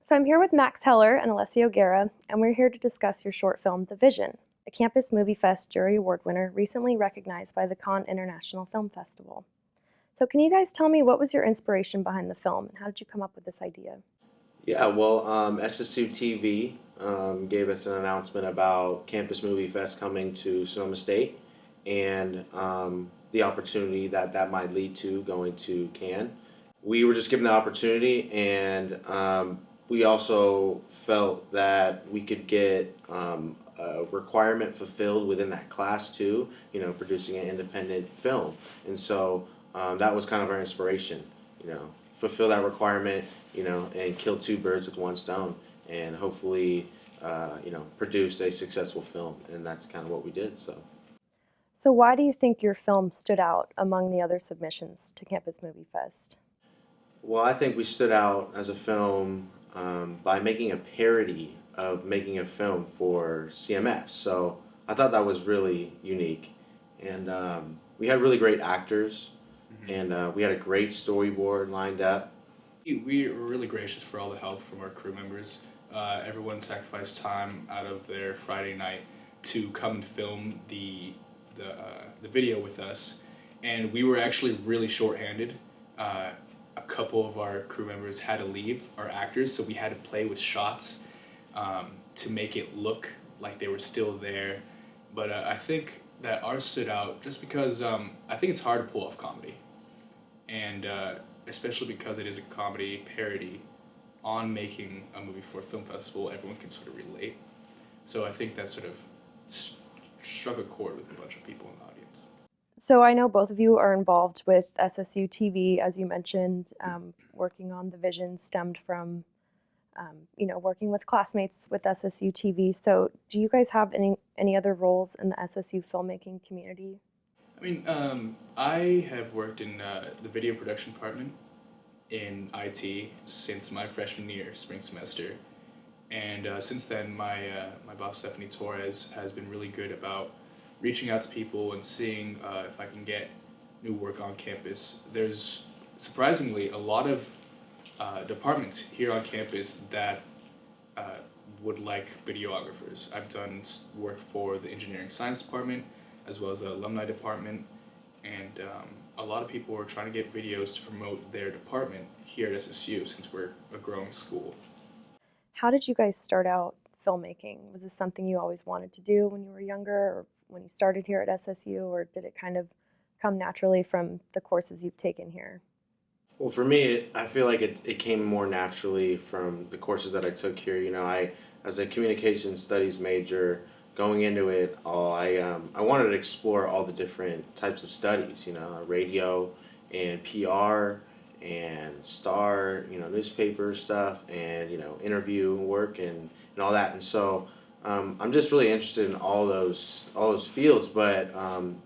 So I'm here with Max Heller and Alessio Guerra, and we're here to discuss your short film, The Vision, a Campus Movie Fest Jury Award winner recently recognized by the Cannes International Film Festival. So can you guys tell me what was your inspiration behind the film and how did you come up with this idea? Yeah, well, SSU TV gave us an announcement about Campus Movie Fest coming to Sonoma State and the opportunity that that might lead to going to Cannes. We were just given the opportunity, and we also felt that we could get a requirement fulfilled within that class too, producing an independent film. And so that was kind of our inspiration, fulfill that requirement, and kill two birds with one stone, and hopefully, produce a successful film. And that's kind of what we did. So why do you think your film stood out among the other submissions to Campus Movie Fest? Well, I think we stood out as a film by making a parody of making a film for CMF. So I thought that was really unique. And we had really great actors, and we had a great storyboard lined up. We were really gracious for all the help from our crew members. Everyone sacrificed time out of their Friday night to come and film the video with us, and we were actually really short-handed. A couple of our crew members had to leave, our actors, so we had to play with shots to make it look like they were still there. But I think that ours stood out just because I think it's hard to pull off comedy, and especially because it is a comedy parody on making a movie for a film festival, everyone can sort of relate. So I think that sort of struck a chord with a bunch of people in the audience. So I know both of you are involved with SSU TV, as you mentioned, working on The Vision stemmed from, working with classmates with SSU TV. So do you guys have any other roles in the SSU filmmaking community? I mean, I have worked in the video production department in IT since my freshman year, spring semester. And since then, my boss, Stephanie Torres, has been really good about reaching out to people and seeing if I can get new work on campus. There's surprisingly a lot of departments here on campus that would like videographers. I've done work for the engineering science department as well as the alumni department, and a lot of people are trying to get videos to promote their department here at SSU since we're a growing school. How did you guys start out filmmaking? Was this something you always wanted to do when you were younger or when you started here at SSU, or did it kind of come naturally from the courses you've taken here? Well, for me, I feel like it came more naturally from the courses that I took here. As a communication studies major, going into it all, I wanted to explore all the different types of studies, radio and PR and star, newspaper stuff and, interview work and all that. And so I'm just really interested in all those fields. But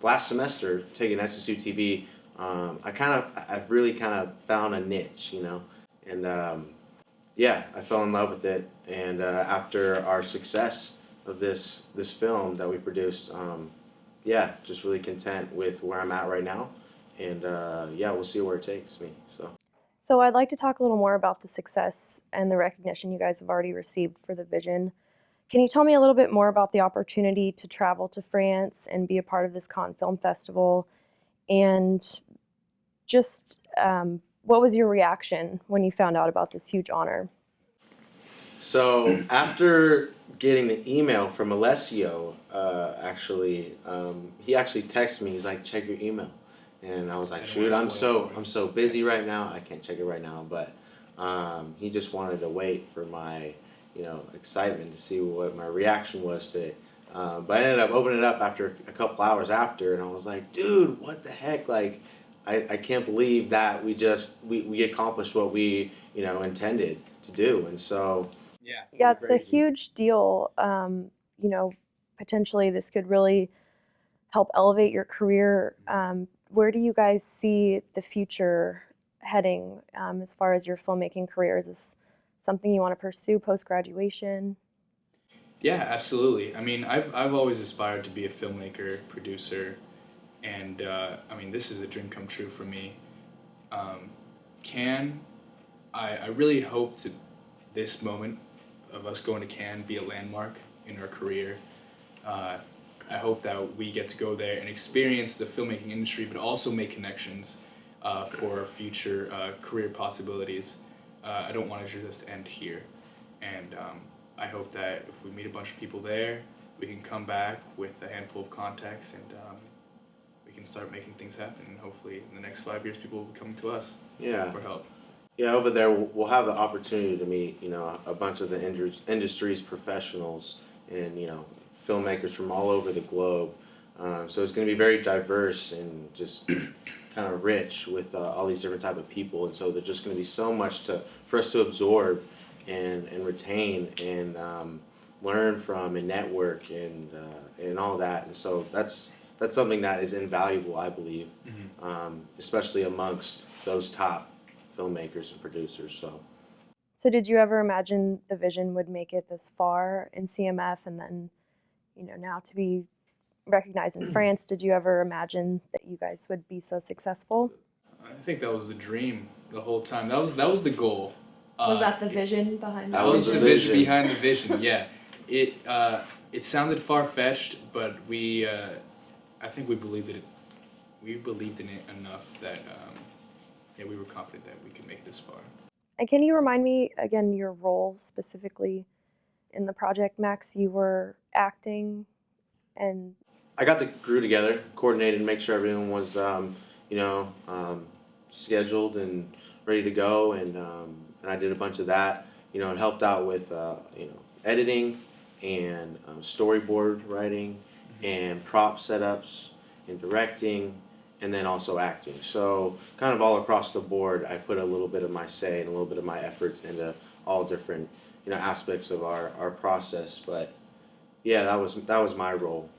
last semester, taking SSU TV, I've really kind of found a niche, and yeah, I fell in love with it. And after our success of this film that we produced, yeah, just really content with where I'm at right now, and yeah, we'll see where it takes me. So I'd like to talk a little more about the success and the recognition you guys have already received for The Vision. Can you tell me a little bit more about the opportunity to travel to France and be a part of this Cannes Film Festival, and just what was your reaction when you found out about this huge honor? So after getting the email from Alessio, he actually texted me. He's like, "Check your email," and I was like, I "Shoot, don't I'm wanna spoil it so for I'm you. so busy right now. I can't check it right now." But he just wanted to wait for my, excitement to see what my reaction was to it. But I ended up opening it up after a couple hours after, and I was like, "Dude, what the heck? Like, I can't believe that we accomplished what we intended to do." And so Yeah, Yeah, pretty it's a crazy. huge deal. Potentially this could really help elevate your career. Where do you guys see the future heading as far as your filmmaking career? Is this something you want to pursue post-graduation? Yeah, absolutely. I mean, I've always aspired to be a filmmaker, producer, and I mean, this is a dream come true for me. Um, can I really hope to this moment of us going to Cannes be a landmark in our career. I hope that we get to go there and experience the filmmaking industry, but also make connections for our future career possibilities. I don't want to just end here. And I hope that if we meet a bunch of people there, we can come back with a handful of contacts and we can start making things happen. And hopefully in the next 5 years, people will be coming to us for help. Yeah, over there we'll have the opportunity to meet, a bunch of the industry's professionals and, filmmakers from all over the globe. So it's going to be very diverse and just kind of rich with all these different type of people. And so there's just going to be so much for us to absorb and retain and learn from and network and all that. And so that's something that is invaluable, I believe, especially amongst those top filmmakers and producers. So did you ever imagine the vision would make it this far in CMF and then, now to be recognized in France? Did you ever imagine that you guys would be so successful? I think that was the dream the whole time. That was the goal. Was that the vision behind that? That was the vision behind the vision. Yeah, it sounded far-fetched, but I think we believed in it. We believed in it enough that we were confident that we could make this far. And can you remind me again your role specifically in the project, Max? You were acting, and I got the crew together, coordinated, make sure everyone was scheduled and ready to go, and I did a bunch of that, and helped out with editing and storyboard writing and prop setups and directing, and then also acting. So kind of all across the board, I put a little bit of my say and a little bit of my efforts into all different aspects of our process. But yeah, that was my role.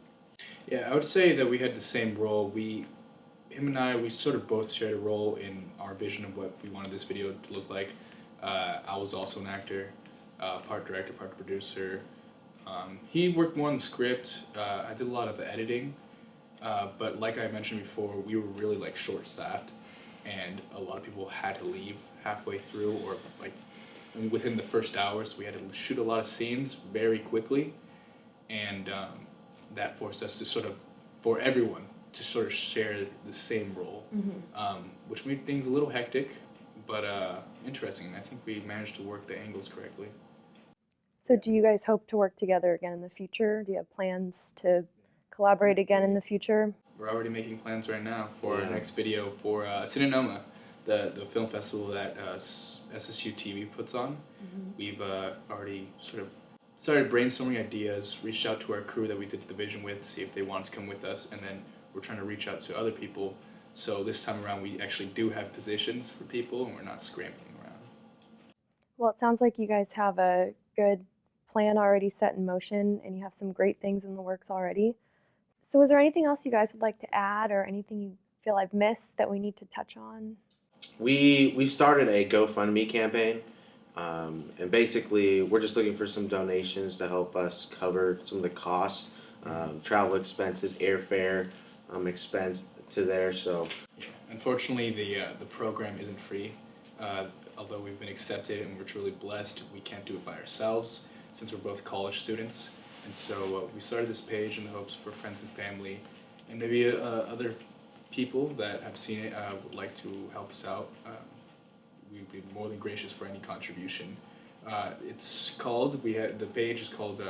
Yeah, I would say that we had the same role. Him and I, we sort of both shared a role in our vision of what we wanted this video to look like. I was also an actor, part director, part producer. He worked more on the script. I did a lot of the editing. But like I mentioned before, we were really short-staffed, and a lot of people had to leave halfway through or within the first hour, so we had to shoot a lot of scenes very quickly, and that forced us to for everyone to sort of share the same role, which made things a little hectic, but interesting, and I think we managed to work the angles correctly. So do you guys hope to work together again in the future? Do you have plans to collaborate again in the future? We're already making plans right now for our next video for Cinenoma, the film festival that SSU TV puts on. We've already sort of started brainstorming ideas, reached out to our crew that we did the vision with, see if they wanted to come with us, and then we're trying to reach out to other people. So this time around, we actually do have positions for people, and we're not scrambling around. Well, it sounds like you guys have a good plan already set in motion, and you have some great things in the works already. So is there anything else you guys would like to add, or anything you feel I've missed that we need to touch on? We've started a GoFundMe campaign, and basically we're just looking for some donations to help us cover some of the costs, travel expenses, airfare expense to there. So unfortunately, the program isn't free. Although we've been accepted and we're truly blessed, we can't do it by ourselves since we're both college students. And so we started this page in the hopes for friends and family and maybe other people that have seen it would like to help us out. We'd be more than gracious for any contribution. It's called, the page is called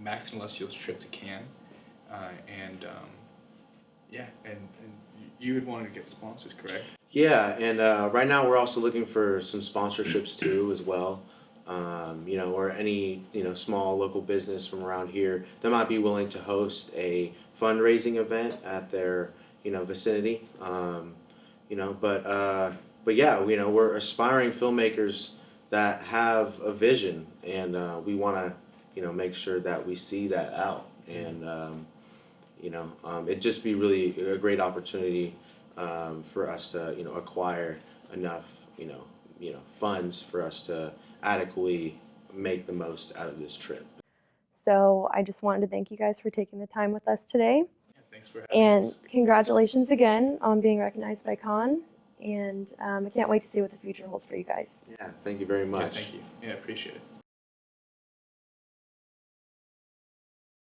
Max and Alessio's Trip to Cannes. And you would want to get sponsors, correct? Yeah, and right now we're also looking for some sponsorships too as well. Or any small local business from around here that might be willing to host a fundraising event at their vicinity. But yeah, we're aspiring filmmakers that have a vision, and we want to make sure that we see that out, and it'd just be really a great opportunity for us to acquire enough funds for us to adequately make the most out of this trip. So I just wanted to thank you guys for taking the time with us today. Yeah, thanks for having and us. Congratulations again on being recognized by Cannes. And I can't wait to see what the future holds for you guys. Yeah, thank you very much. Yeah, thank you. Yeah, appreciate it.